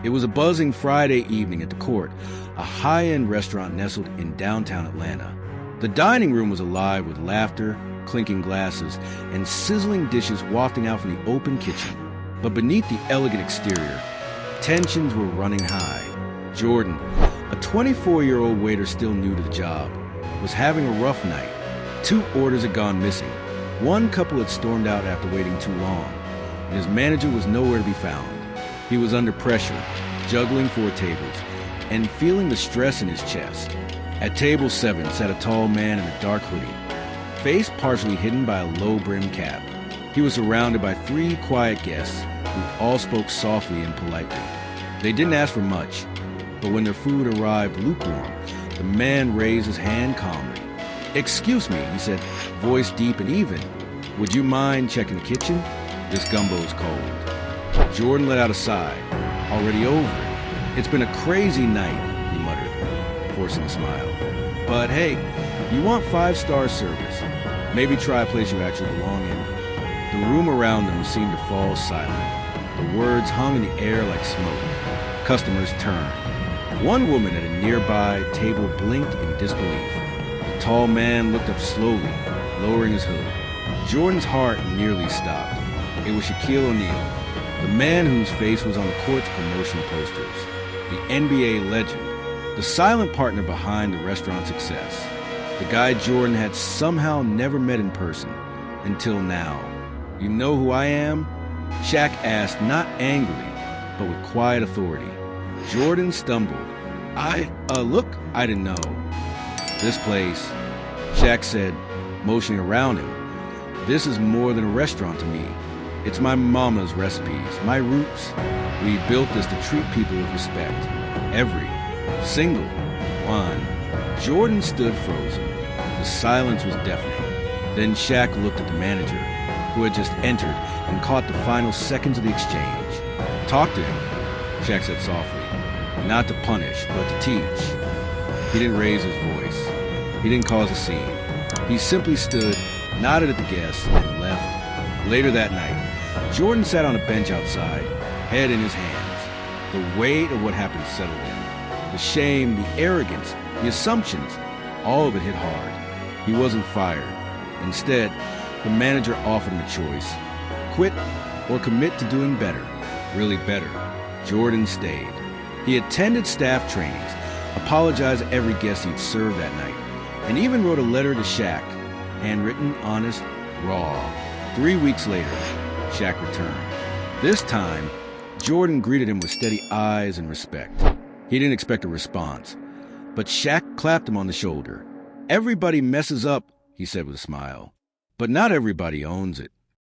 It was a buzzing Friday evening at the Court, a high-end restaurant nestled in downtown Atlanta. The dining room was alive with laughter, clinking glasses, and sizzling dishes wafting out from the open kitchen. But beneath the elegant exterior, tensions were running high. Jordan, a 24-year-old waiter still new to the job, was having a rough night. 2 orders had gone missing. One couple had stormed out after waiting too long, and his manager was nowhere to be found. He was under pressure, juggling 4 tables, and feeling the stress in his chest. At table 7 sat a tall man in a dark hoodie, face partially hidden by a low-brimmed cap. He was surrounded by 3 quiet guests who all spoke softly and politely. They didn't ask for much, but when their food arrived lukewarm, the man raised his hand calmly. "Excuse me," he said, voice deep and even. "Would you mind checking the kitchen? This gumbo's cold." Jordan let out a sigh. "Already over it. It's been a crazy night," he muttered, forcing a smile. "But hey, you want 5-star service. Maybe try a place you actually belong in." The room around them seemed to fall silent. The words hung in the air like smoke. Customers turned. One woman at a nearby table blinked in disbelief. The tall man looked up slowly, lowering his hood. Jordan's heart nearly stopped. It was Shaquille O'Neal, the man whose face was on the Court's promotional posters, the NBA legend, the silent partner behind the restaurant's success, the guy Jordan had somehow never met in person until now. "You know who I am?" Shaq asked, not angrily, but with quiet authority. Jordan stumbled. Look, I didn't know." "This place," Shaq said, motioning around him. "This is more than a restaurant to me. It's my mama's recipes, my roots. We built this to treat people with respect. Every single one." Jordan stood frozen. The silence was deafening. Then Shaq looked at the manager, who had just entered and caught the final seconds of the exchange. "Talk to him," Shaq said softly. "Not to punish, but to teach." He didn't raise his voice. He didn't cause a scene. He simply stood, nodded at the guests, and left. Later that night, Jordan sat on a bench outside, head in his hands. The weight of what happened settled in. The shame, the arrogance, the assumptions, all of it hit hard. He wasn't fired. Instead, the manager offered him a choice: quit or commit to doing better, really better. Jordan stayed. He attended staff trainings, apologized to every guest he'd served that night, and even wrote a letter to Shaq, handwritten, honest, raw. 3 weeks later, Shaq returned. This time, Jordan greeted him with steady eyes and respect. He didn't expect a response, but Shaq clapped him on the shoulder. "Everybody messes up," he said with a smile, "but not everybody owns it."